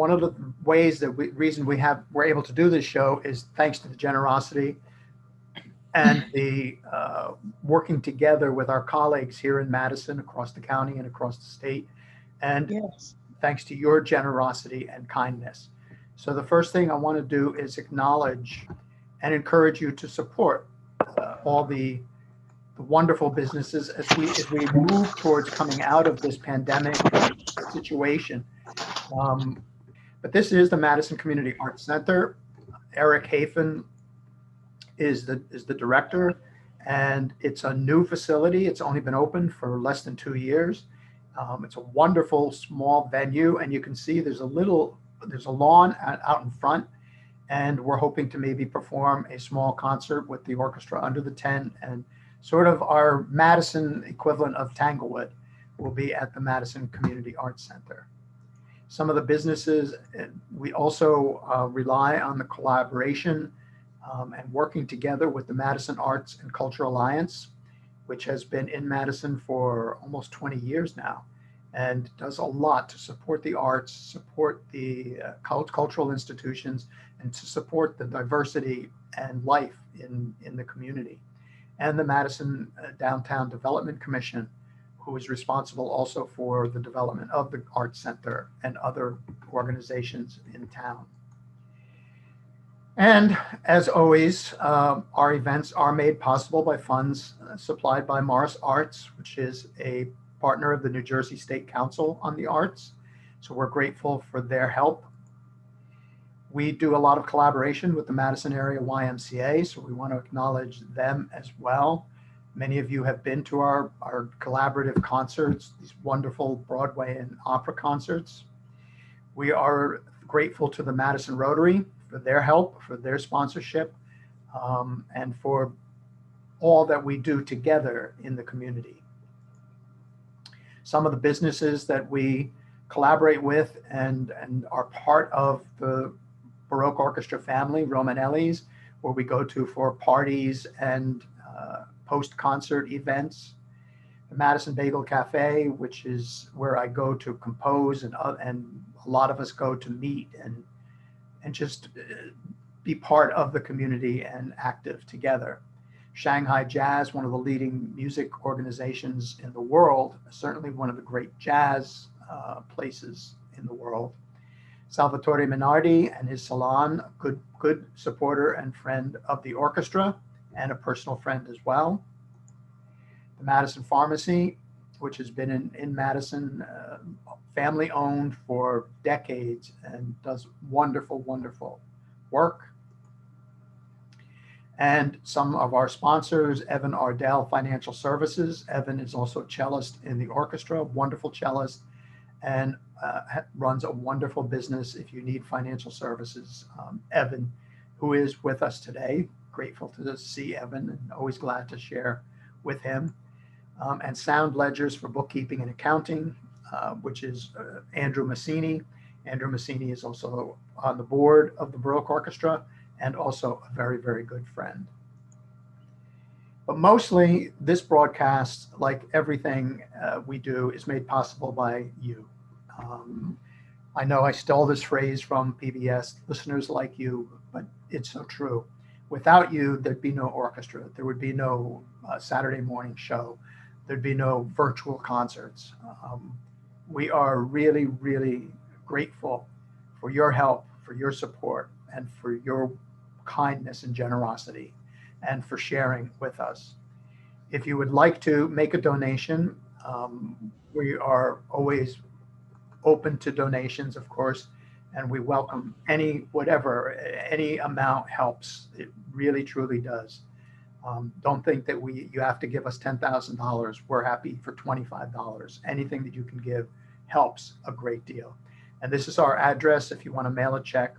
one of the ways that we're able to do this show is thanks to the generosity and the working together with our colleagues here in Madison, across the county and across the state, and Yes. thanks to your generosity and kindness. So the first thing I want to do is acknowledge and encourage you to support all the wonderful businesses as we move towards coming out of this pandemic situation. But this is the Madison Community Arts Center. Eric Hafen is the director, and it's a new facility. It's only been open for less than 2 years. It's a wonderful small venue, and you can see there's a lawn out in front, and we're hoping to maybe perform a small concert with the orchestra under the tent, and sort of our Madison equivalent of Tanglewood will be at the Madison Community Arts Center. Some of the businesses, we also rely on the collaboration and working together with the Madison Arts and Culture Alliance, which has been in Madison for almost 20 years now, and does a lot to support the arts, support the cultural institutions, and to support the diversity and life in the community. And the Madison Downtown Development Commission, who is responsible also for the development of the Arts Center and other organizations in town. And as always, our events are made possible by funds supplied by Morris Arts, which is a partner of the New Jersey State Council on the Arts. So we're grateful for their help. We do a lot of collaboration with the Madison area YMCA, so we want to acknowledge them as well. Many of you have been to our collaborative concerts, these wonderful Broadway and opera concerts. We are grateful to the Madison Rotary for their help, for their sponsorship, and for all that we do together in the community. Some of the businesses that we collaborate with and are part of the Baroque Orchestra family, Romanelli's, where we go to for parties and post-concert events. The Madison Bagel Cafe, which is where I go to compose, and a lot of us go to meet and just be part of the community and active together. Shanghai Jazz, one of the leading music organizations in the world, certainly one of the great jazz places in the world. Salvatore Minardi and his salon, good supporter and friend of the orchestra, and a personal friend as well. The Madison Pharmacy, which has been in Madison, family owned for decades and does wonderful, wonderful work. And some of our sponsors, Evan Ardell Financial Services. Evan is also a cellist in the orchestra, wonderful cellist, and runs a wonderful business if you need financial services. Evan, who is with us today, grateful to see Evan and always glad to share with him. And Sound Ledgers for bookkeeping and accounting, which is Andrew Massini. Andrew Massini is also on the board of the Baroque Orchestra and also a very, very good friend. But mostly this broadcast, like everything we do, is made possible by you. I know I stole this phrase from PBS, listeners like you, but it's so true. Without you, there'd be no orchestra. There would be no Saturday morning show. There'd be no virtual concerts. We are really, really grateful for your help, for your support, and for your kindness and generosity, and for sharing with us. If you would like to make a donation, we are always open to donations, of course, and we welcome any amount helps. It really, truly does. Don't think that you have to give us $10,000. We're happy for $25. Anything that you can give helps a great deal. And this is our address if you want to mail a check.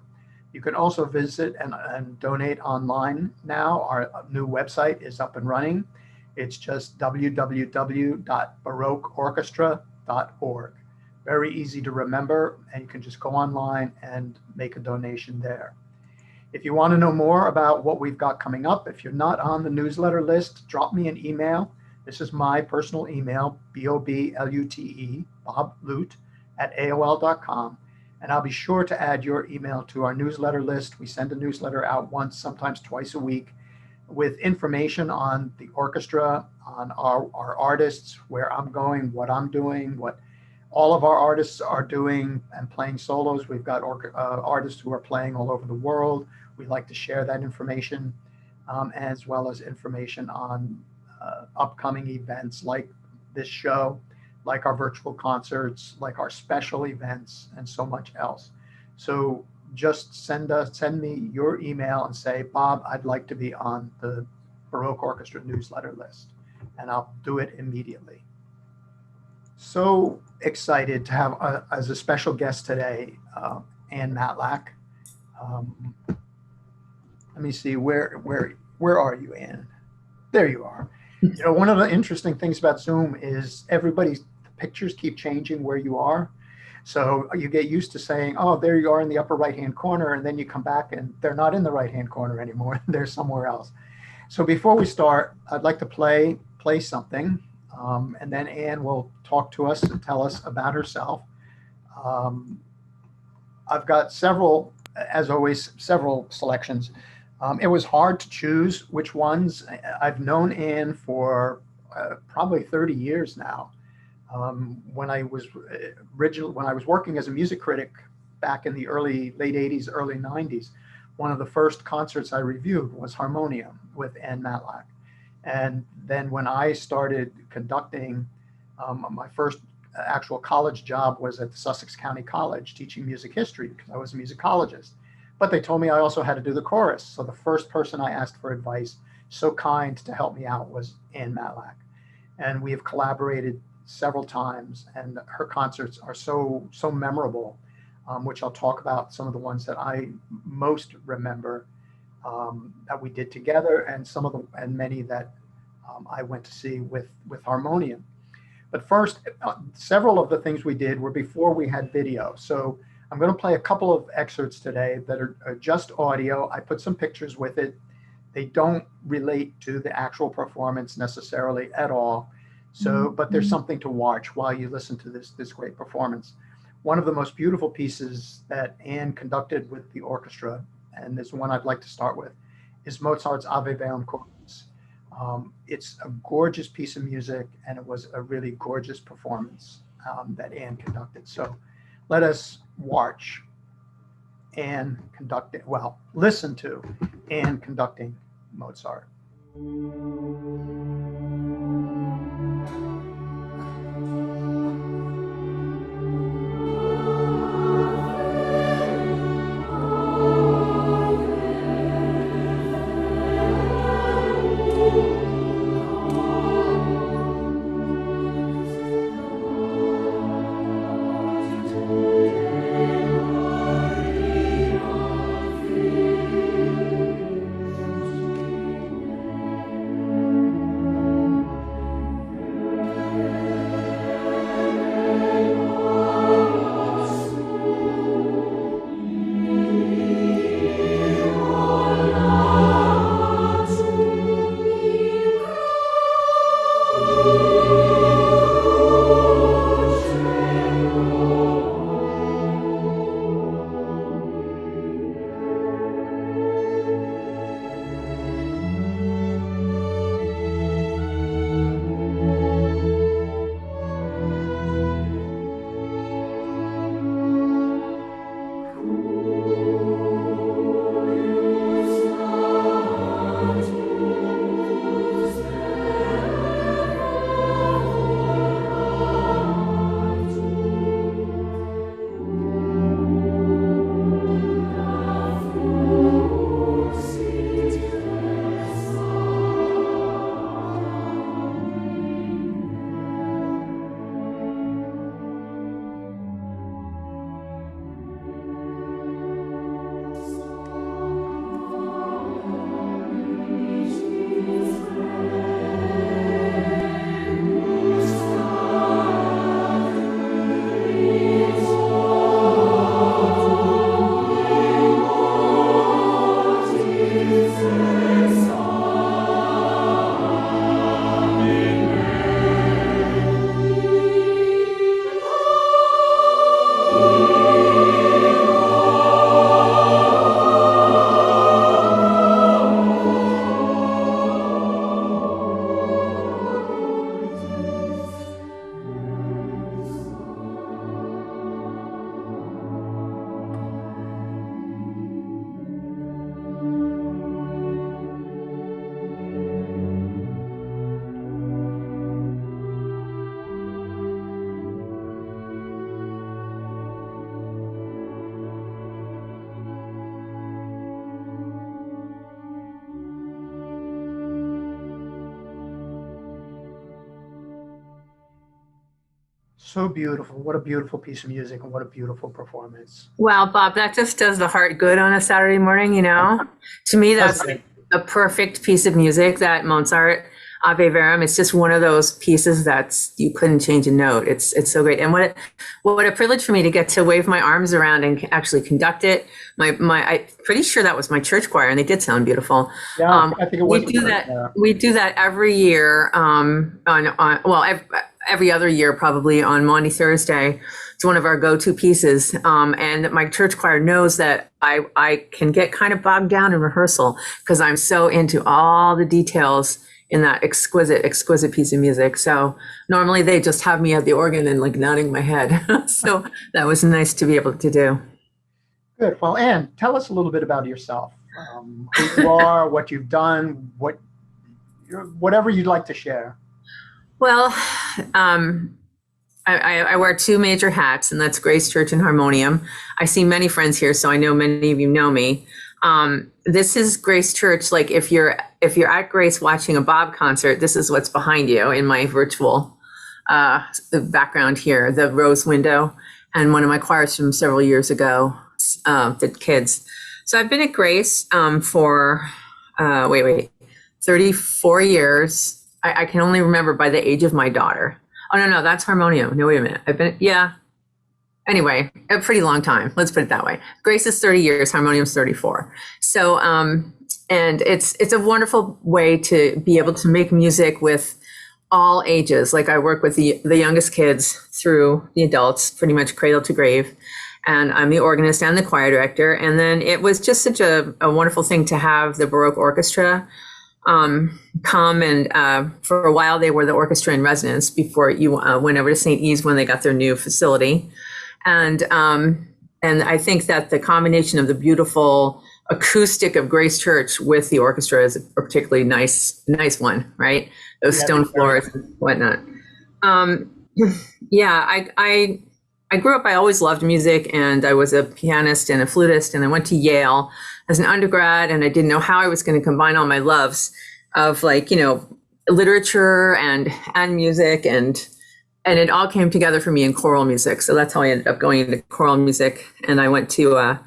You can also visit and donate online now. Our new website is up and running. It's just www.baroqueorchestra.org. Very easy to remember, and you can just go online and make a donation there. If you want to know more about what we've got coming up, if you're not on the newsletter list, drop me an email. This is my personal email, BOBLUTE, Bob Lute, @AOL.com. And I'll be sure to add your email to our newsletter list. We send a newsletter out once, sometimes twice a week, with information on the orchestra, on our artists, where I'm going, what I'm doing, what all of our artists are doing and playing solos. We've got artists who are playing all over the world. We like to share that information, as well as information on upcoming events like this show, like our virtual concerts, like our special events, and so much else. So just send me your email and say, Bob, I'd like to be on the Baroque Orchestra newsletter list, and I'll do it immediately. So excited to have as a special guest today, Anne Matlack. Let me see, where are you, Anne? There you are. You know, one of the interesting things about Zoom is everybody's pictures keep changing where you are. So you get used to saying, oh, there you are in the upper right-hand corner, and then you come back and they're not in the right-hand corner anymore. They're somewhere else. So before we start, I'd like to play something, and then Anne will talk to us and tell us about herself. I've got several, as always, several selections. It was hard to choose which ones. I've known Anne for probably 30 years now. When I was working as a music critic back in the late 80s, early 90s, one of the first concerts I reviewed was Harmonium with Anne Matlack. And then when I started conducting, my first actual college job was at the Sussex County College teaching music history because I was a musicologist. But they told me I also had to do the chorus. So the first person I asked for advice, so kind to help me out, was Anne Matlack. And we have collaborated several times, and her concerts are so memorable, which I'll talk about some of the ones that I most remember that we did together, and many that I went to see with Harmonium. But first, several of the things we did were before we had video. So I'm going to play a couple of excerpts today that are just audio. I put some pictures with it. They don't relate to the actual performance necessarily at all. So, but there's something to watch while you listen to this great performance. One of the most beautiful pieces that Anne conducted with the orchestra, and this one I'd like to start with, is Mozart's Ave Veum Chorus. It's a gorgeous piece of music, and it was a really gorgeous performance that Anne conducted. So let us watch Anne conducting, well, listen to Anne conducting Mozart. So beautiful. What a beautiful piece of music and what a beautiful performance. Wow, Bob, that just does the heart good on a Saturday morning, you know? To me, that's Doesn't like it? a perfect piece of music, that Mozart Ave Verum. It's just one of those pieces that's you couldn't change a note. It's so great. And what a privilege for me to get to wave my arms around and actually conduct it. I'm pretty sure that was my church choir, and they did sound beautiful. Yeah, Um, I think it we was. do that. We do that every year. Every other year probably on Maundy Thursday. It's one of our go-to pieces. And my church choir knows that I can get kind of bogged down in rehearsal because I'm so into all the details in that exquisite piece of music. So normally they just have me at the organ and like nodding my head. So that was nice to be able to do. Good. Well, Anne, tell us a little bit about yourself. Who you are, what you've done, whatever you'd like to share. Well, I wear two major hats, and that's Grace Church and Harmonium. I see many friends here, so I know many of you know me. This is Grace Church. Like if you're at Grace watching a Bob concert, this is what's behind you in my virtual background here, the rose window, and one of my choirs from several years ago, the kids. So I've been at Grace for 34 years. I can only remember by the age of my daughter. Oh, no, that's Harmonium. No, wait a minute. Anyway, a pretty long time. Let's put it that way. Grace is 30 years, Harmonium's 34. So, and it's a wonderful way to be able to make music with all ages. Like I work with the youngest kids through the adults, pretty much cradle to grave. And I'm the organist and the choir director. And then it was just such a wonderful thing to have the Baroque orchestra come, and for a while they were the orchestra in residence before you went over to St. E's when they got their new facility. And I think that the combination of the beautiful acoustic of Grace Church with the orchestra is a particularly nice one, right? Those Yeah, stone floors and whatnot. Um, yeah, I grew up, I always loved music, and I was a pianist and a flutist, and I went to Yale as an undergrad, and I didn't know how I was going to combine all my loves of literature and music, and it all came together for me in choral music. So that's how I ended up going into choral music. And I went to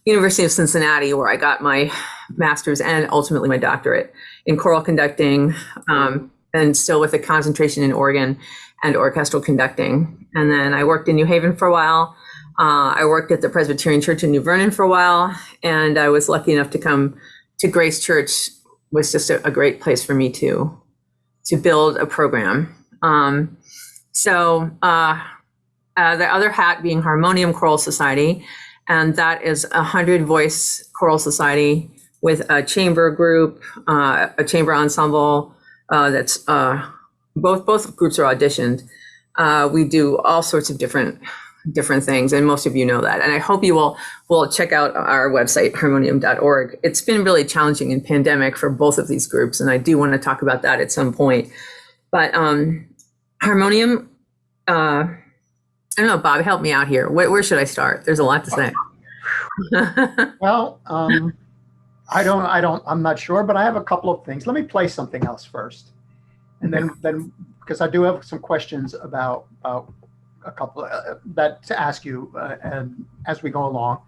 University of Cincinnati, where I got my master's and ultimately my doctorate in choral conducting, and still with a concentration in organ and orchestral conducting. And then I worked in New Haven for a while. I worked at the Presbyterian Church in New Vernon for a while, and I was lucky enough to come to Grace Church. Was just a great place for me to build a program. So the other hat being Harmonium Choral Society, and that is 100-voice choral society with a chamber group, a chamber ensemble. That's both groups are auditioned. We do all sorts of different things, and most of you know that. And I hope you will check out our website, harmonium.org. It's been really challenging in pandemic for both of these groups, and I do want to talk about that at some point. But Harmonium, I don't know, Bob, help me out here. Where should I start? There's a lot to say. Well, I'm not sure, but I have a couple of things. Let me play something else first. And then because I do have some questions about a couple that to ask you, and as we go along.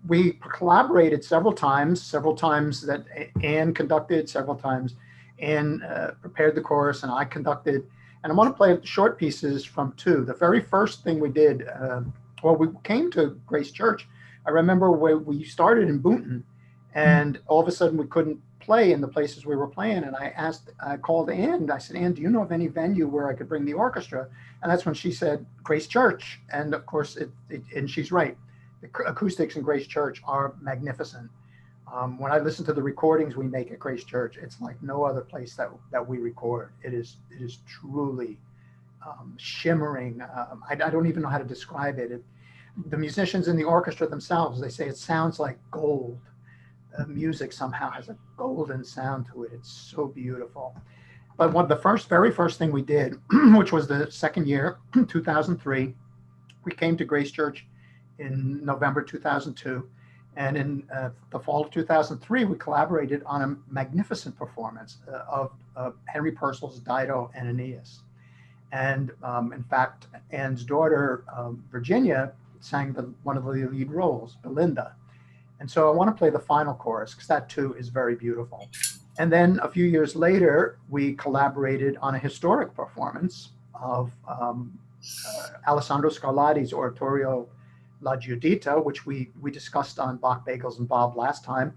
We collaborated several times that Anne conducted, several times Anne prepared the chorus and I conducted. And I want to play short pieces from two. The very first thing we did, we came to Grace Church. I remember where we started in Boonton, and all of a sudden we couldn't play in the places we were playing. And I called Anne, and I said, Anne, do you know of any venue where I could bring the orchestra? And that's when she said Grace Church. And of course, and she's right. The acoustics in Grace Church are magnificent. When I listen to the recordings we make at Grace Church, it's like no other place that we record. It is truly shimmering. I don't even know how to describe it. The musicians in the orchestra themselves, they say it sounds like gold. Music somehow has a golden sound to it. It's so beautiful. But very first thing we did, which was the second year, 2003, we came to Grace Church in November 2002. And in the fall of 2003, we collaborated on a magnificent performance of Henry Purcell's Dido and Aeneas. And in fact, Anne's daughter, Virginia, sang one of the lead roles, Belinda. And so I want to play the final chorus because that too is very beautiful. And then a few years later, we collaborated on a historic performance of Alessandro Scarlatti's oratorio La Giudita, which we discussed on Bach, Bagels, and Bob last time.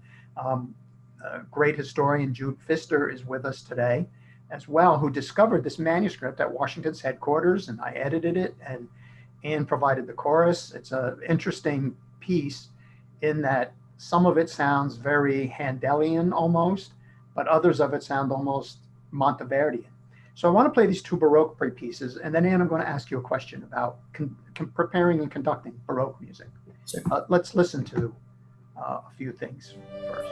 Great historian Jude Pfister is with us today as well, who discovered this manuscript at Washington's headquarters, and I edited it, and Anne provided the chorus. It's an interesting piece in that some of it sounds very Handelian almost, but others of it sound almost Monteverdian. So I want to play these two Baroque pieces, and then Anne, I'm going to ask you a question about preparing and conducting Baroque music. Sure. Let's listen to a few things first.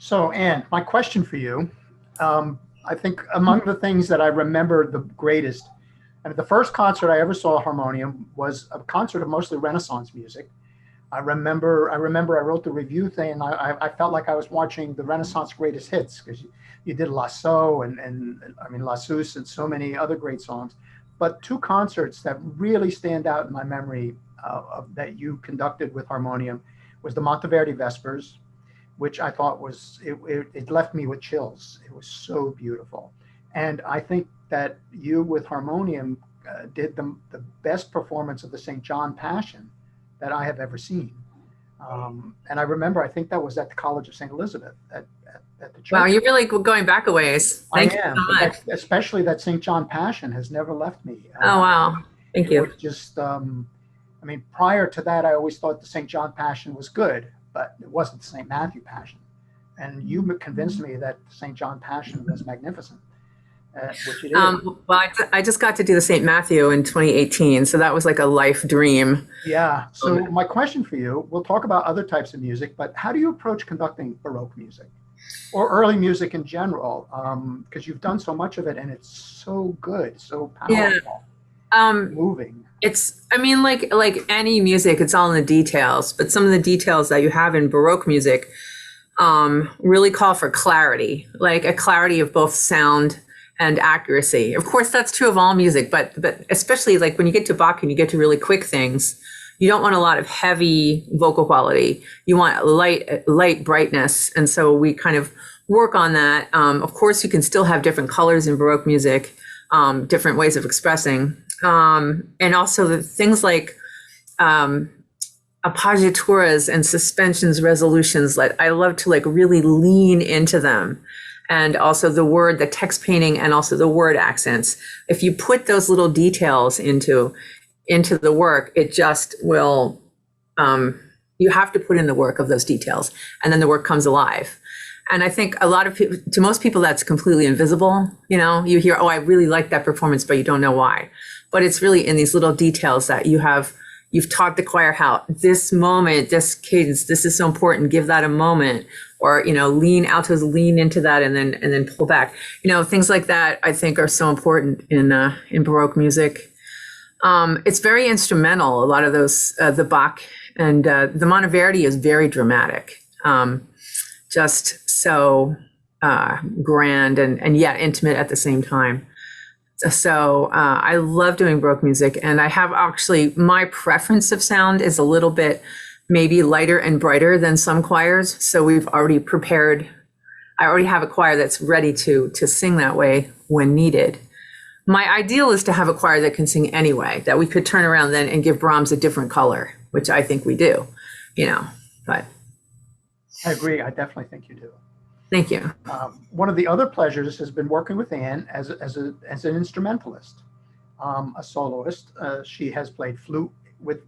So, Anne, my question for you, I think among the things that I remember the greatest, I mean, the first concert I ever saw at Harmonium was a concert of mostly Renaissance music. I wrote the review thing, and I felt like I was watching the Renaissance greatest hits, because you did Lasso and I mean, La Suze and so many other great songs. But two concerts that really stand out in my memory that you conducted with Harmonium was the Monteverdi Vespers, which I thought it left me with chills. It was so beautiful. And I think that you with Harmonium did the best performance of the St. John Passion that I have ever seen. And I remember, I think that was at the College of St. Elizabeth at the church. Wow, you're really going back a ways. Thank you so much. Especially that St. John Passion has never left me. Oh, wow. Thank you. Just, I mean, prior to that, I always thought the St. John Passion was good, but it wasn't the St. Matthew Passion. And you convinced me that the St. John Passion was magnificent. Which it is. Well, I just got to do the St. Matthew in 2018, so that was like a life dream. Yeah. So my question for you, we'll talk about other types of music, but how do you approach conducting Baroque music or early music in general? Because you've done so much of it, and it's so good, so powerful, moving. I mean, like any music, it's all in the details, but some of the details that you have in Baroque music really call for clarity, like a clarity of both sound and accuracy. Of course, that's true of all music, but especially like when you get to Bach and you get to really quick things, you don't want a lot of heavy vocal quality. You want light brightness. And so we kind of work on that. Of course, you can still have different colors in Baroque music, different ways of expressing. And also the things like appoggiaturas and suspensions, resolutions, like I love to like really lean into them. And also the text painting, and also the word accents. If you put those little details into the work, it just will, you have to put in the work of those details, and then the work comes alive. And I think a lot of people, to most people, that's completely invisible. You know, you hear, oh, I really like that performance, but you don't know why. But it's really in these little details that you've taught the choir how this moment, this cadence, this is so important, give that a moment. Or, you know, altos lean into that and then pull back. You know, things like that I think are so important in Baroque music. It's very instrumental. A lot of those, the Bach and the Monteverdi is very dramatic, just so grand and yet intimate at the same time. So I love doing Baroque music, and I have actually, my preference of sound is a little bit maybe lighter and brighter than some choirs. So we've already prepared, I already have a choir that's ready to sing that way when needed. My ideal is to have a choir that can sing anyway, that we could turn around then and give Brahms a different color, which I think we do, you know, but. I agree. I definitely think you do. Thank you. One of the other pleasures has been working with Anne as an instrumentalist, a soloist. She has played flute with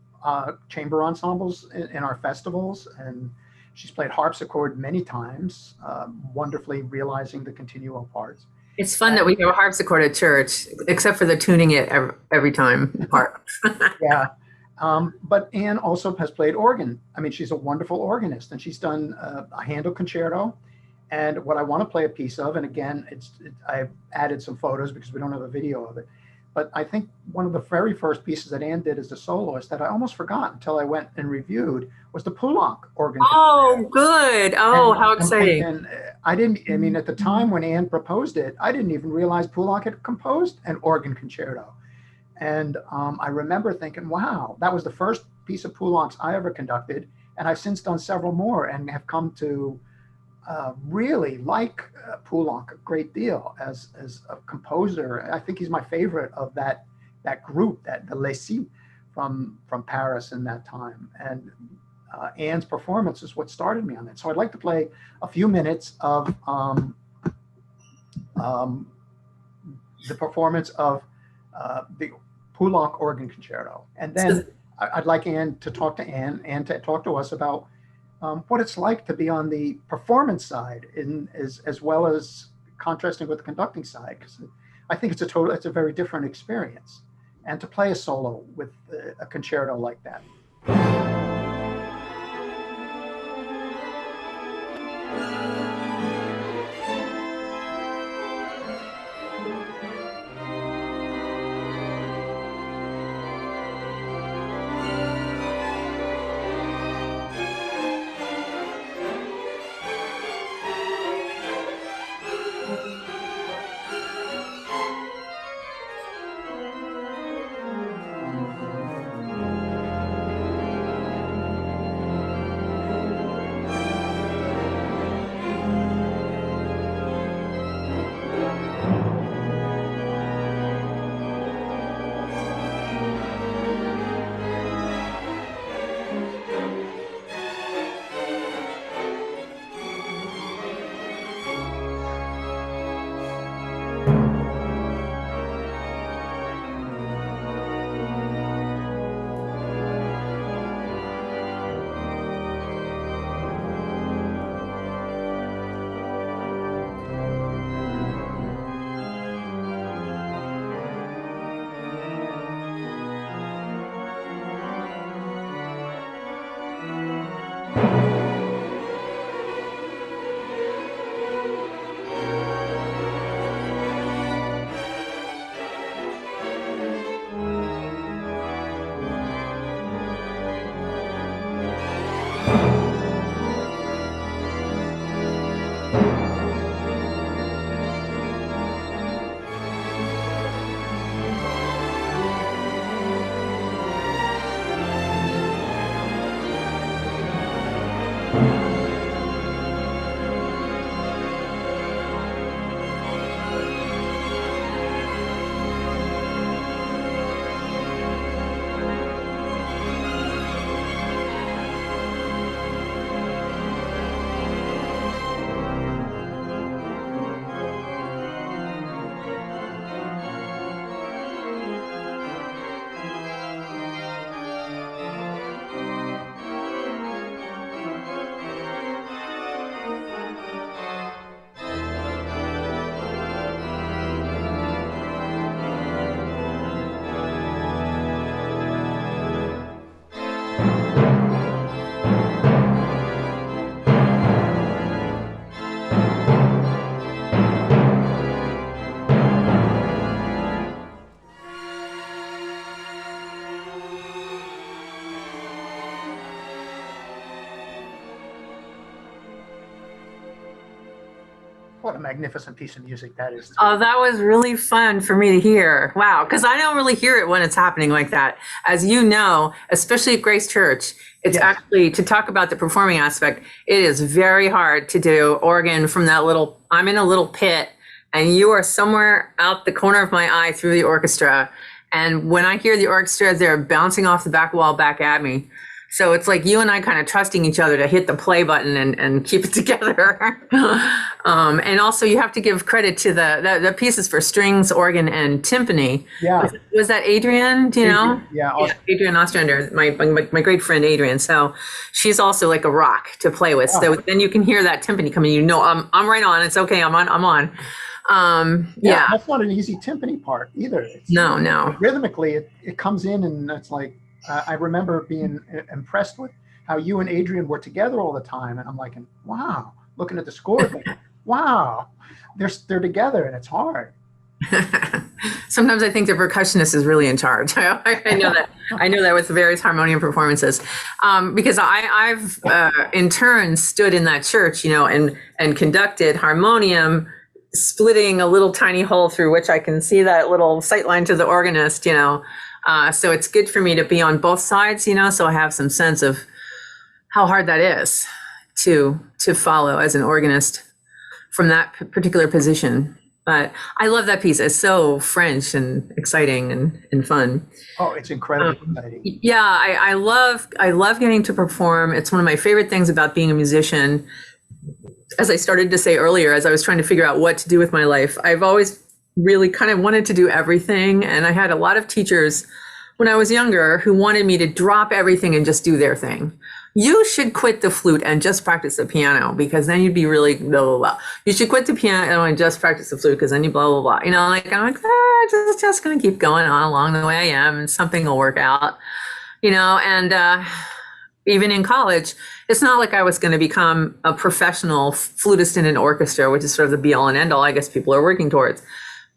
chamber ensembles in our festivals, and she's played harpsichord many times, wonderfully realizing the continuo parts. It's fun that we have a harpsichord at church, except for the tuning it every time part. Yeah. But Anne also has played organ. I mean, she's a wonderful organist, and she's done a Handel concerto. And what I want to play a piece of, and again, I've added some photos because we don't have a video of it, but I think one of the very first pieces that Anne did as a soloist that I almost forgot until I went and reviewed was the Poulenc organ. Oh, good. Oh, how exciting. And I mean, at the time when Anne proposed it, I didn't even realize Poulenc had composed an organ concerto. And I remember thinking, wow, that was the first piece of Poulenc's I ever conducted. And I've since done several more and have come to really like Poulenc a great deal as a composer. I think he's my favorite of that group, the Lessie from Paris in that time. And Anne's performance is what started me on that. So I'd like to play a few minutes of the performance of the Poulenc organ concerto. And then I'd like Anne to talk to us about what it's like to be on the performance side as well as contrasting with the conducting side, because I think it's a very different experience, and to play a solo with a concerto like that. What a magnificent piece of music that is. Oh, that was really fun for me to hear. Wow, because I don't really hear it when it's happening like that. As you know, especially at Grace Church, it's Yes. actually, to talk about the performing aspect, it is very hard to do organ from that little, I'm in a little pit and you are somewhere out the corner of my eye through the orchestra. And when I hear the orchestra, they're bouncing off the back wall back at me. So it's like you and I kind of trusting each other to hit the play button and keep it together. And also you have to give credit to the pieces for strings, organ, and timpani. Yeah. Was that Adrian? Do you know? Yeah. Adrian Ostrander, my great friend Adrian. So she's also like a rock to play with. So then you can hear that timpani coming. You know, I'm right on. It's okay. I'm on. Yeah. That's not an easy timpani part either. No. Rhythmically, it comes in and it's like, I remember being impressed with how you and Adrian were together all the time. And I'm like, wow, looking at the score, thinking, wow, they're together and it's hard. Sometimes I think the percussionist is really in charge. I know that. I know that with the various harmonium performances, because I've in turn stood in that church, you know, and conducted harmonium, splitting a little tiny hole through which I can see that little sight line to the organist, you know. So it's good for me to be on both sides, you know, so I have some sense of how hard that is to follow as an organist from that particular position. But I love that piece. It's so French and exciting and fun. Oh, it's incredibly exciting. Yeah, I love getting to perform. It's one of my favorite things about being a musician. As I started to say earlier, as I was trying to figure out what to do with my life, I've always really kind of wanted to do everything. And I had a lot of teachers when I was younger who wanted me to drop everything and just do their thing. You should quit the flute and just practice the piano because then you'd be really blah, blah, blah. You should quit the piano and just practice the flute because then you blah, blah, blah. You know, like, I'm like, just going to keep going on along the way I am and something will work out, you know, and, even in college, it's not like I was going to become a professional flutist in an orchestra, which is sort of the be all and end all I guess people are working towards.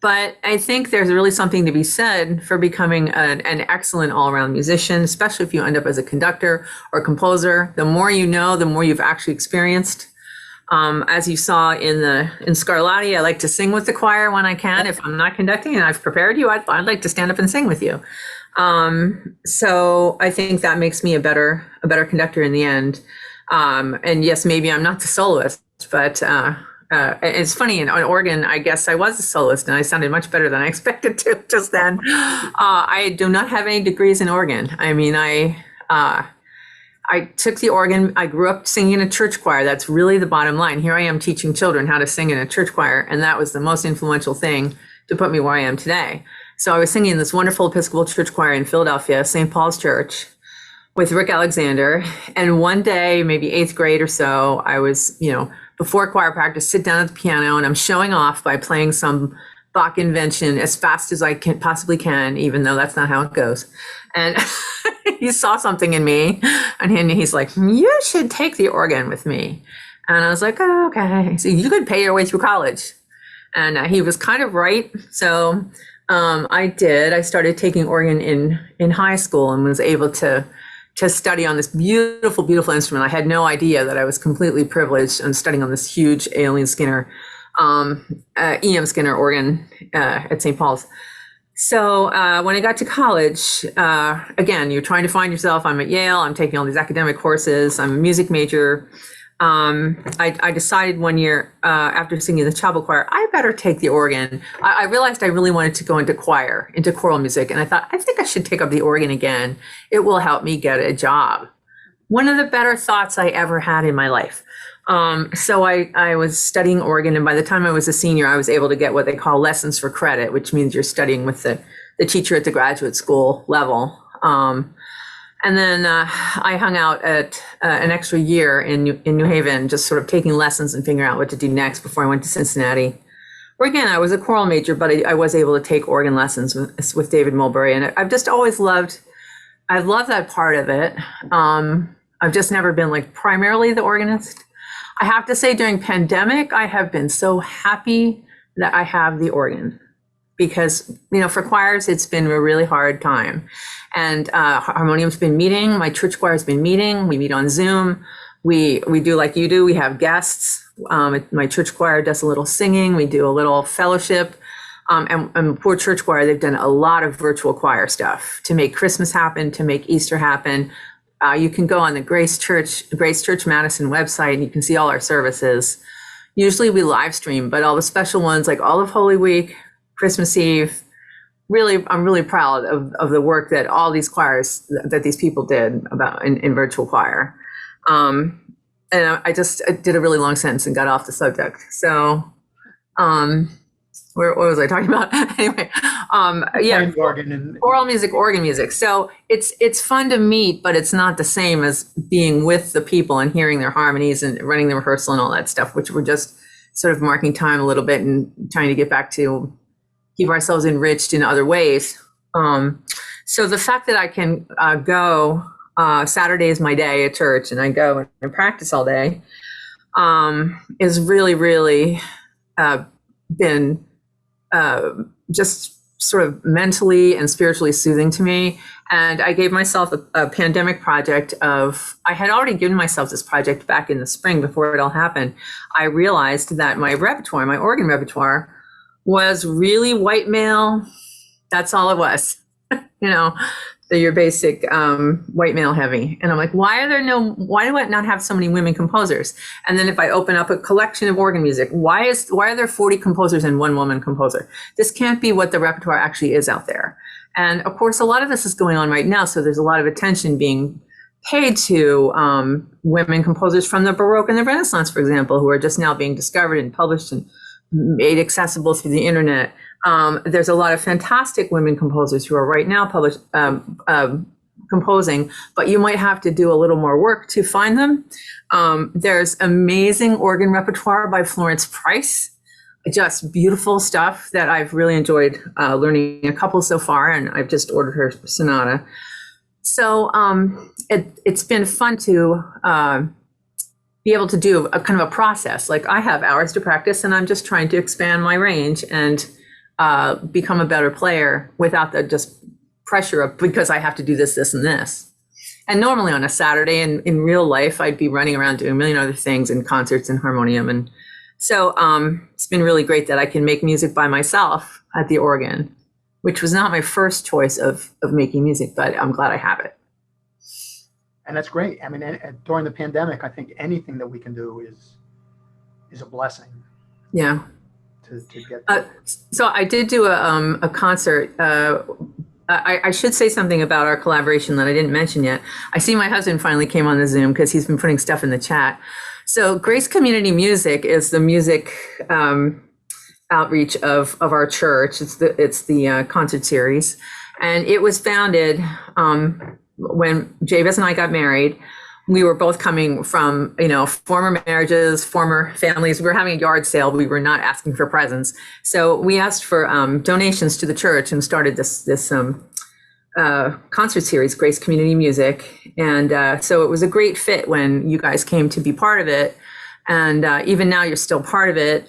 But I think there's really something to be said for becoming an excellent all-around musician, especially if you end up as a conductor or composer. The more you know, the more you've actually experienced. As you saw in Scarlatti, I like to sing with the choir when I can. If I'm not conducting and I've prepared you, I'd like to stand up and sing with you. So I think that makes me a better conductor in the end. And yes, maybe I'm not the soloist, but it's funny, in organ, I guess I was a soloist and I sounded much better than I expected to just then. I do not have any degrees in organ. I mean, I took the organ. I grew up singing in a church choir. That's really the bottom line. Here I am teaching children how to sing in a church choir. And that was the most influential thing to put me where I am today. So I was singing in this wonderful Episcopal church choir in Philadelphia, St. Paul's Church, with Rick Alexander. And one day, maybe 8th grade or so, I was, you know, before choir practice, sit down at the piano and I'm showing off by playing some Bach invention as fast as I possibly can, even though that's not how it goes. And he saw something in me and he's like, you should take the organ with me. And I was like, oh, okay. So you could pay your way through college. And he was kind of right. So I did. I started taking organ in high school and was able to study on this beautiful, beautiful instrument. I had no idea that I was completely privileged and studying on this huge Aeolian Skinner, E.M. Skinner organ at St. Paul's. So when I got to college, again, you're trying to find yourself. I'm at Yale. I'm taking all these academic courses. I'm a music major. I decided one year after singing the chapel choir, I better take the organ. I realized I really wanted to go into choir, into choral music. And I thought, I think I should take up the organ again. It will help me get a job. One of the better thoughts I ever had in my life. So I was studying organ. And by the time I was a senior, I was able to get what they call lessons for credit, which means you're studying with the teacher at the graduate school level. And then I hung out at an extra year in New Haven, just sort of taking lessons and figuring out what to do next before I went to Cincinnati. Where again, I was a choral major, but I was able to take organ lessons with David Mulberry. And I've just always loved that part of it. I've just never been like primarily the organist. I have to say during pandemic, I have been so happy that I have the organ. Because, you know, for choirs, it's been a really hard time. And Harmonium's been meeting, my church choir's been meeting, we meet on Zoom, we do like you do, we have guests, My church choir does a little singing. We do a little fellowship. And poor church choir, they've done a lot of virtual choir stuff to make Christmas happen, to make Easter happen. You can go on the Grace Church Madison website, and you can see all our services. Usually we live stream, but all the special ones like all of Holy Week, Christmas Eve, really, I'm really proud of the work that all these choirs, that these people did about in virtual choir. And I did a really long sentence and got off the subject. So, what was I talking about? Anyway, yeah, choral music, organ music. So it's fun to meet, but it's not the same as being with the people and hearing their harmonies and running the rehearsal and all that stuff, which we're just sort of marking time a little bit and trying to get back to keep ourselves enriched in other ways. So the fact that I can go, Saturday is my day at church, and I go and practice all day, is really, really been just sort of mentally and spiritually soothing to me. And I gave myself a pandemic project I had already given myself this project back in the spring before it all happened. I realized that my repertoire, my organ repertoire, was really white male. That's all it was, your basic white male heavy. And I'm like, why do I not have so many women composers? And then if I open up a collection of organ music, why are there 40 composers and one woman composer? This can't be what the repertoire actually is out there. And of course, a lot of this is going on right now. So there's a lot of attention being paid to women composers from the Baroque and the Renaissance, for example, who are just now being discovered and published and made accessible through the internet. There's a lot of fantastic women composers who are right now composing, but you might have to do a little more work to find them. There's amazing organ repertoire by Florence Price, just beautiful stuff that I've really enjoyed learning a couple so far, and I've just ordered her sonata. So it's been fun to be able to do a kind of a process. Like I have hours to practice, and I'm just trying to expand my range and become a better player without the just pressure of, because I have to do this, this, and this. And normally on a Saturday in real life, I'd be running around doing a million other things and concerts and harmonium. And so it's been really great that I can make music by myself at the organ, which was not my first choice of making music, but I'm glad I have it. And that's great. I mean, during the pandemic, I think anything that we can do is a blessing. Yeah. To get so I did do a concert. I should say something about our collaboration that I didn't mention yet. I see my husband finally came on the Zoom because he's been putting stuff in the chat. So Grace Community Music is the music outreach of our church. It's the concert series, and it was founded when Javis and I got married. We were both coming from, former marriages, former families. We were having a yard sale. We were not asking for presents. So we asked for donations to the church and started this concert series, Grace Community Music. And so it was a great fit when you guys came to be part of it. And even now you're still part of it,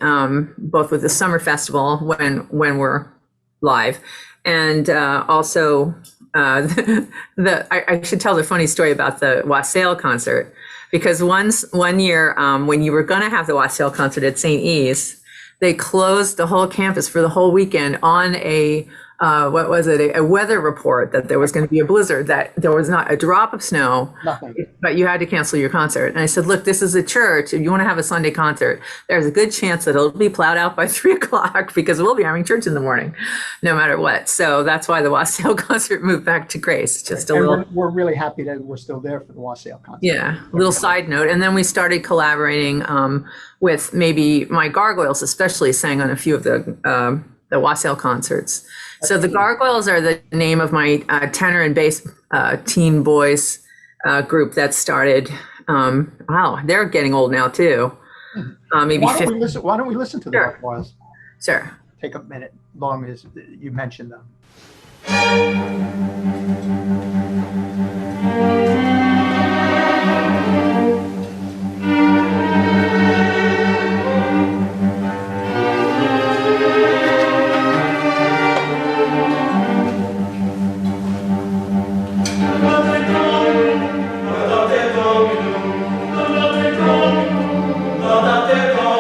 both with the summer festival when we're live. And also I should tell the funny story about the Wassail concert, because one year when you were going to have the Wassail concert at St. E's, they closed the whole campus for the whole weekend on a weather report that there was going to be a blizzard, that there was not a drop of snow. Nothing. But you had to cancel your concert. And I said, look, this is a church. If you want to have a Sunday concert, there's a good chance that it'll be plowed out by 3:00 because we'll be having church in the morning, no matter what. So that's why the Wassail concert moved back to Grace. We're really happy that we're still there for the Wassail concert. Yeah, a little side note. And then we started collaborating with maybe my Gargoyles, especially sang on a few of the Wassail concerts. So the Gargoyles are the name of my tenor and bass teen boys group that started. Wow, they're getting old now too. Maybe why don't we listen to the Sure. Gargoyles? Sure. Take a minute, long as you mentioned them. Laudate Domino,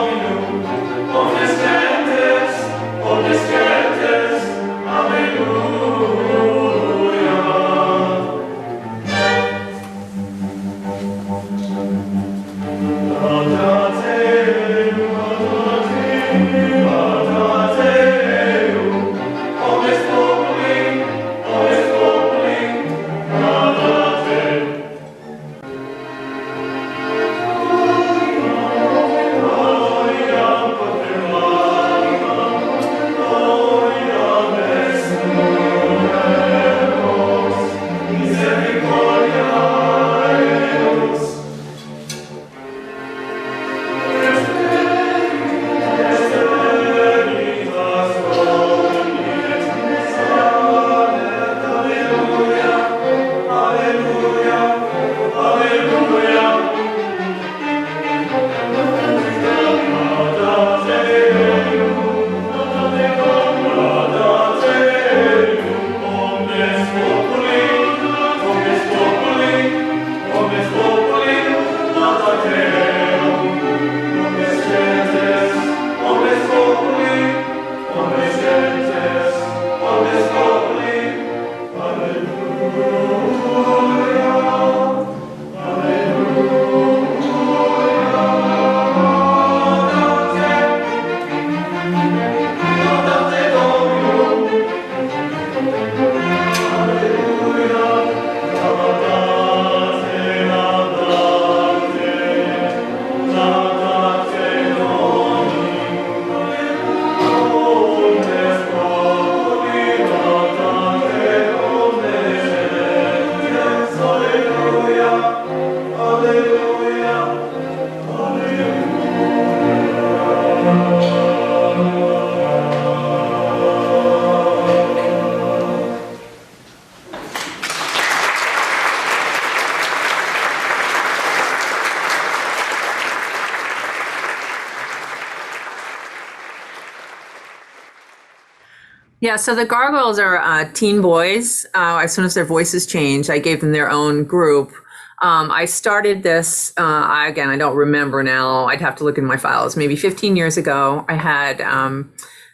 Yeah, so the Gargoyles are teen boys. As soon as their voices changed, I gave them their own group. I started this, again, I don't remember now. I'd have to look in my files. Maybe 15 years ago, I had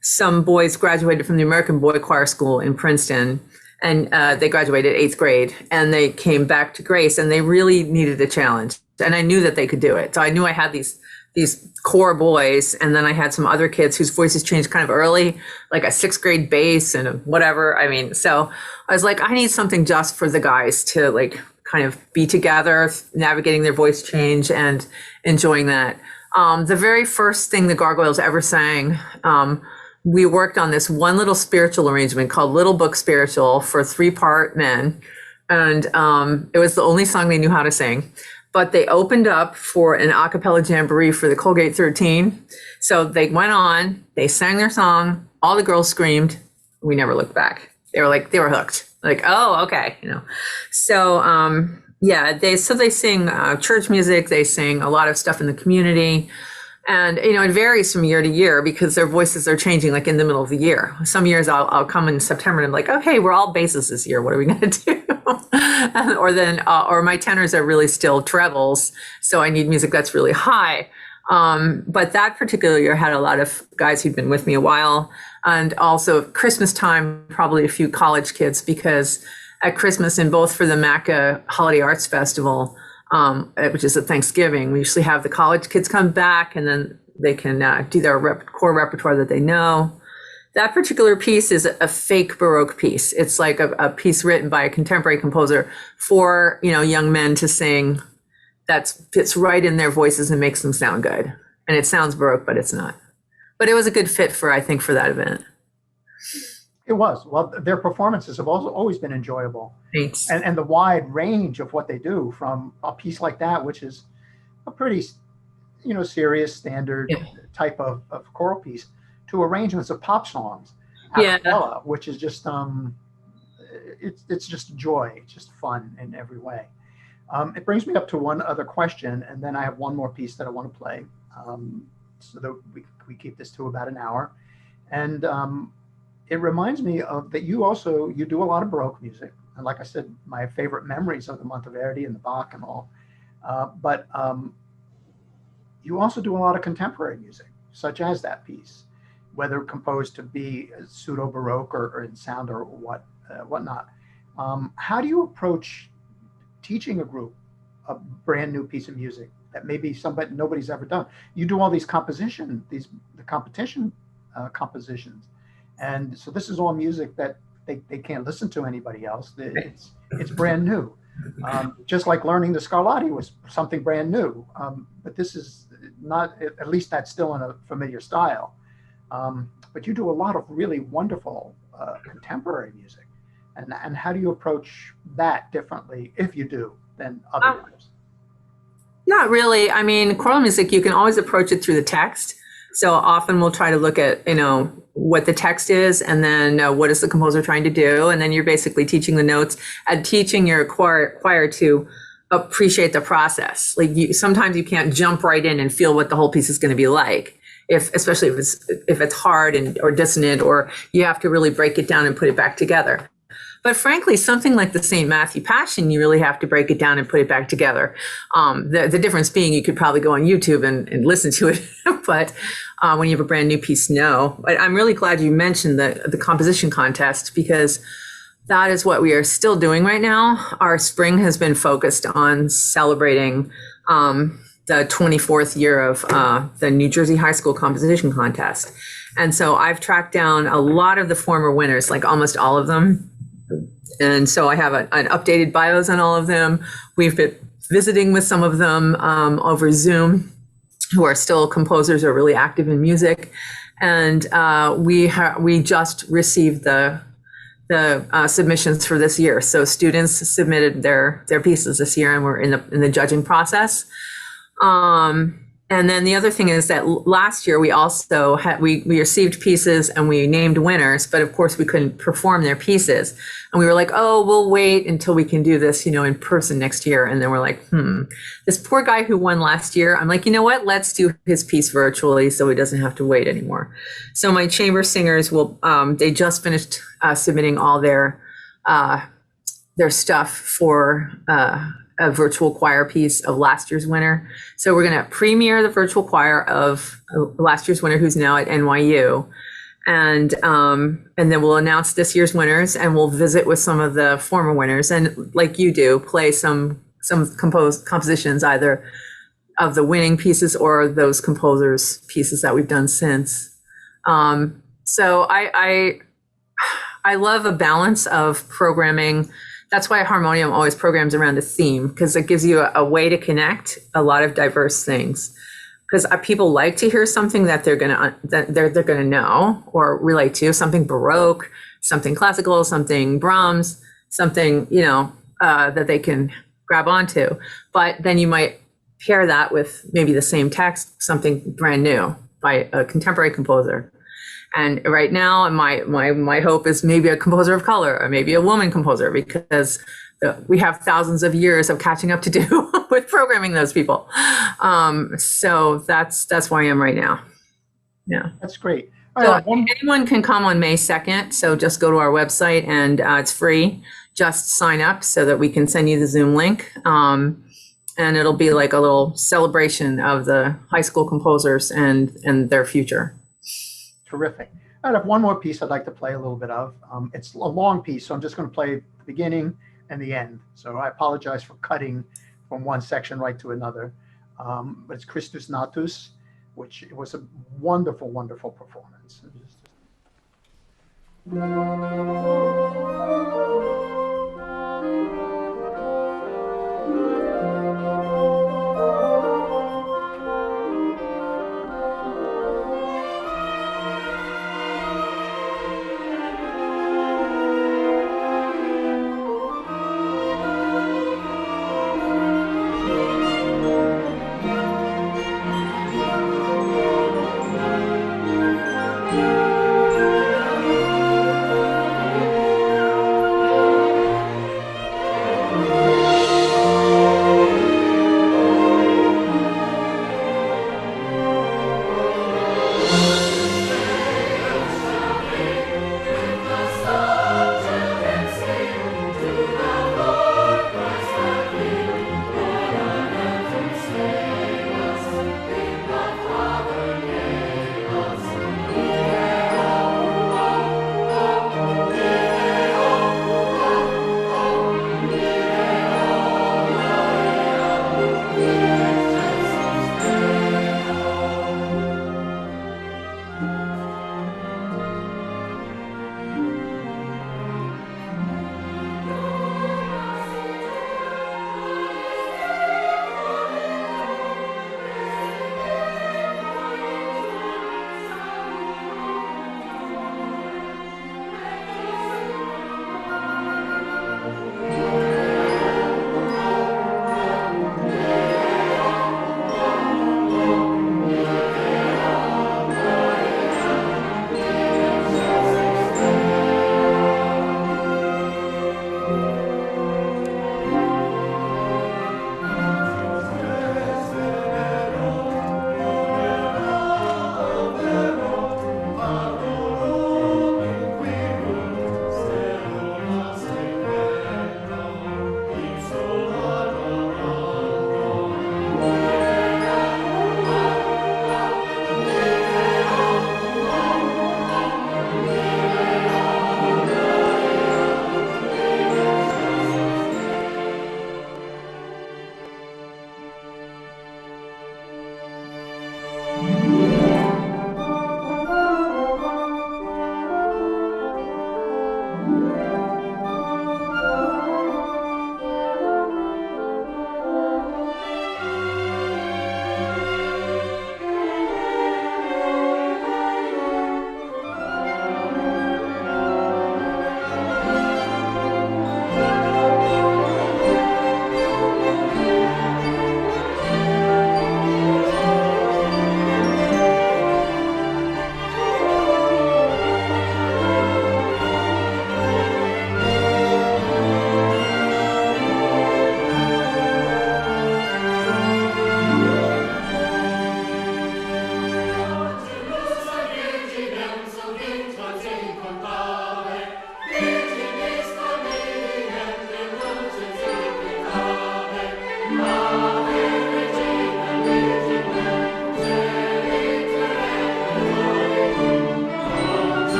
some boys graduated from the American Boy Choir School in Princeton, and they graduated 8th grade, and they came back to Grace, and they really needed a challenge. And I knew that they could do it. So I knew I had these core boys, and then I had some other kids whose voices changed kind of early, like a 6th grade bass and whatever. I mean, so I was like, I need something just for the guys to like kind of be together, navigating their voice change and enjoying that. The very first thing the Gargoyles ever sang, we worked on this one little spiritual arrangement called Little Book Spiritual for 3-part men. And it was the only song they knew how to sing. But they opened up for an a cappella jamboree for the Colgate 13. So they went on, they sang their song, all the girls screamed. We never looked back. They were hooked. Like, oh, okay, So yeah, they sing church music, they sing a lot of stuff in the community. And, it varies from year to year because their voices are changing like in the middle of the year. Some years I'll come in September and I'm like, okay, we're all basses this year. What are we going to do? Or my tenors are really still trebles. So I need music that's really high. But that particular year had a lot of guys who'd been with me a while. And also Christmas time, probably a few college kids, because at Christmas and both for the MACA Holiday Arts Festival, which is at Thanksgiving, we usually have the college kids come back and then they can do their core repertoire that they know. That particular piece is a fake Baroque piece. It's like a piece written by a contemporary composer for, young men to sing that fits right in their voices and makes them sound good. And it sounds Baroque, but it's not. But it was a good fit I think, for that event. It was. Well, their performances have also always been enjoyable. Thanks. And the wide range of what they do, from a piece like that, which is a pretty, serious standard type of choral piece, to arrangements of pop songs, a cappella, which is just it's just joy. It's just fun in every way. It brings me up to one other question, and then I have one more piece that I want to play, so that we keep this to about an hour. And it reminds me of that you do a lot of Baroque music. And like I said, my favorite memories are the Monteverdi and the Bach and all. But you also do a lot of contemporary music, such as that piece, whether composed to be pseudo-Baroque or in sound or whatnot. How do you approach teaching a group a brand new piece of music that maybe nobody's ever done? You do all these competition compositions. And so this is all music that they can't listen to anybody else. It's brand new. Just like learning the Scarlatti was something brand new. But this is not, at least that's still in a familiar style. But you do a lot of really wonderful contemporary music. And how do you approach that differently, if you do, than other times? Not really. I mean, choral music, you can always approach it through the text. So often we'll try to look at, what the text is, and then what is the composer trying to do? And then you're basically teaching the notes and teaching your choir to appreciate the process. Like sometimes you can't jump right in and feel what the whole piece is going to be like, especially if it's hard or dissonant, or you have to really break it down and put it back together. But frankly, something like the St. Matthew Passion, you really have to break it down and put it back together. The difference being you could probably go on YouTube and listen to it, but when you have a brand new piece, no. But I'm really glad you mentioned the composition contest, because that is what we are still doing right now. Our spring has been focused on celebrating the 24th year of the New Jersey High School Composition Contest. And so I've tracked down a lot of the former winners, like almost all of them. And so I have an updated bios on all of them. We've been visiting with some of them over Zoom, who are still composers or really active in music. And we just received the submissions for this year. So students submitted their pieces this year, and we're in the judging process. And then the other thing is that last year we also had, we received pieces and we named winners, but of course we couldn't perform their pieces. And we were like, oh, we'll wait until we can do this, in person next year. And then we're like, this poor guy who won last year, I'm like, you know what, let's do his piece virtually so he doesn't have to wait anymore. So my chamber singers will, they just finished submitting all their stuff for a virtual choir piece of last year's winner. So we're going to premiere the virtual choir of last year's winner, who's now at NYU, and then we'll announce this year's winners, and we'll visit with some of the former winners, and like you do, play some compositions either of the winning pieces or those composers' pieces that we've done since. So I love a balance of programming. That's why Harmonium always programs around a theme, because it gives you a way to connect a lot of diverse things. Because people like to hear something that they're gonna know or relate to, something Baroque, something classical, something Brahms, something that they can grab onto. But then you might pair that with maybe the same text, something brand new by a contemporary composer. And right now, my hope is maybe a composer of color, or maybe a woman composer, because we have thousands of years of catching up to do with programming those people. So that's where I am right now. Yeah, That's great. So anyone can come on May 2nd. So just go to our website, and it's free. Just sign up so that we can send you the Zoom link. And it'll be like a little celebration of the high school composers and their future. Terrific. I have one more piece I'd like to play a little bit of. It's a long piece, so I'm just going to play the beginning and the end. So I apologize for cutting from one section right to another. But it's Christus Natus, which was a wonderful, wonderful performance.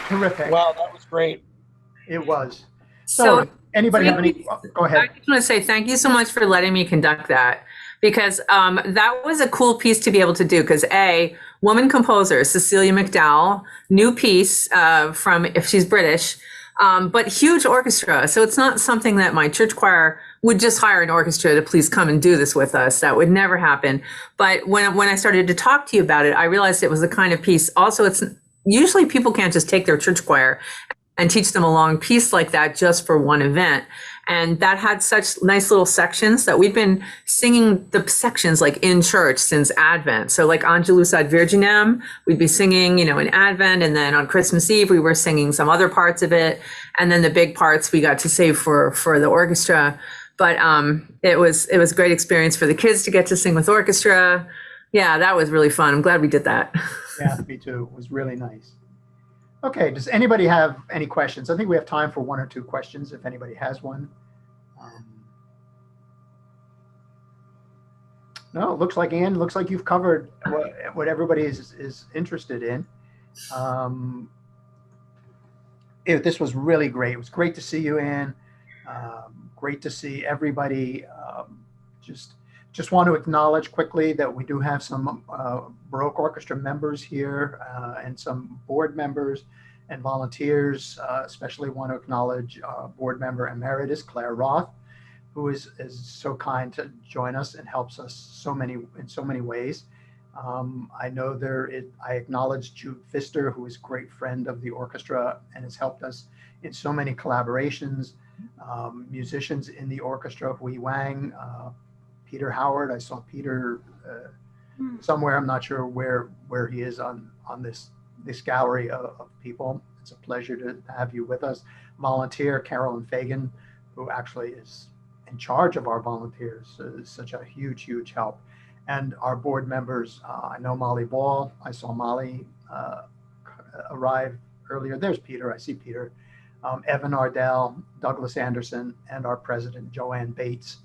Terrific. Wow, that was great. It was. So So anybody have any, go I ahead. just want to say thank you so much for letting me conduct that, because that was a cool piece to be able to do. Because woman composer Cecilia MacDowell, new piece from, if she's British, but huge orchestra. So it's not something that my church choir would just hire an orchestra to please come and do this with us. That would never happen. But when I started to talk to you about it, I realized it was the kind of piece. Also, it's usually people can't just take their church choir and teach them a long piece like that just for one event. And that had such nice little sections that we've been singing the sections like in church since Advent. So like Angelus ad Virginem, we'd be singing, in Advent. And then on Christmas Eve, we were singing some other parts of it. And then the big parts we got to save for the orchestra. But it was a great experience for the kids to get to sing with orchestra. Yeah, that was really fun. I'm glad we did that. Yeah, me too. It was really nice. Okay, does anybody have any questions? I think we have time for one or two questions if anybody has one. No, it looks like, Ann, looks like you've covered what everybody is interested in. This was really great. It was great to see you, Ann. Great to see everybody. Just want to acknowledge quickly that we do have some Baroque Orchestra members here and some board members and volunteers. Especially want to acknowledge board member emeritus Claire Roth, who is so kind to join us and helps us in so many ways. I know I acknowledge Jude Pfister, who is a great friend of the orchestra and has helped us in so many collaborations. Musicians in the orchestra, Hui Wang, Peter Howard. I saw Peter somewhere. I'm not sure where he is on this gallery of people. It's a pleasure to have you with us. Volunteer Carolyn Fagan, who actually is in charge of our volunteers, is such a huge help. And our board members, I know Molly Ball. I saw Molly arrive earlier. There's Peter. I see Peter. Evan Ardell, Douglas Anderson, and our president, Joanne Bates.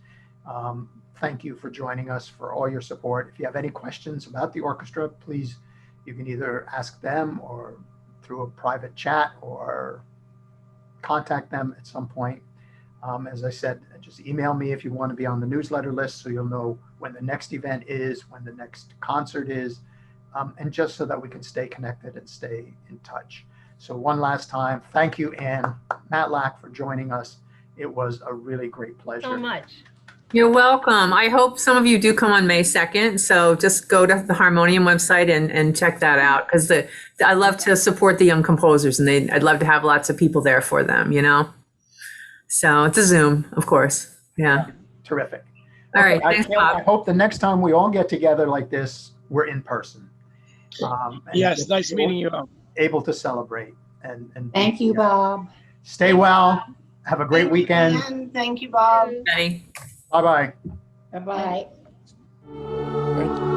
Thank you for joining us, for all your support. If you have any questions about the orchestra, please, you can either ask them or through a private chat or contact them at some point. As I said, just email me if you want to be on the newsletter list so you'll know when the next event is, when the next concert is, and just so that we can stay connected and stay in touch. So one last time, thank you, Ann Matlack, for joining us. It was a really great pleasure. So much. You're welcome. I hope some of you do come on May 2nd. So just go to the Harmonium website and check that out, because I love to support the young composers, and I'd love to have lots of people there for them, So it's a Zoom, of course. Yeah. Terrific. All right. I Thanks, Bob. hope the next time we all get together like this, we're in person. And Yes, nice meeting you. Able to celebrate. And Thank you, Bob. Stay well. Have a great weekend. And thank you, Bob. Bye. Bye-bye. Bye-bye. Thank you.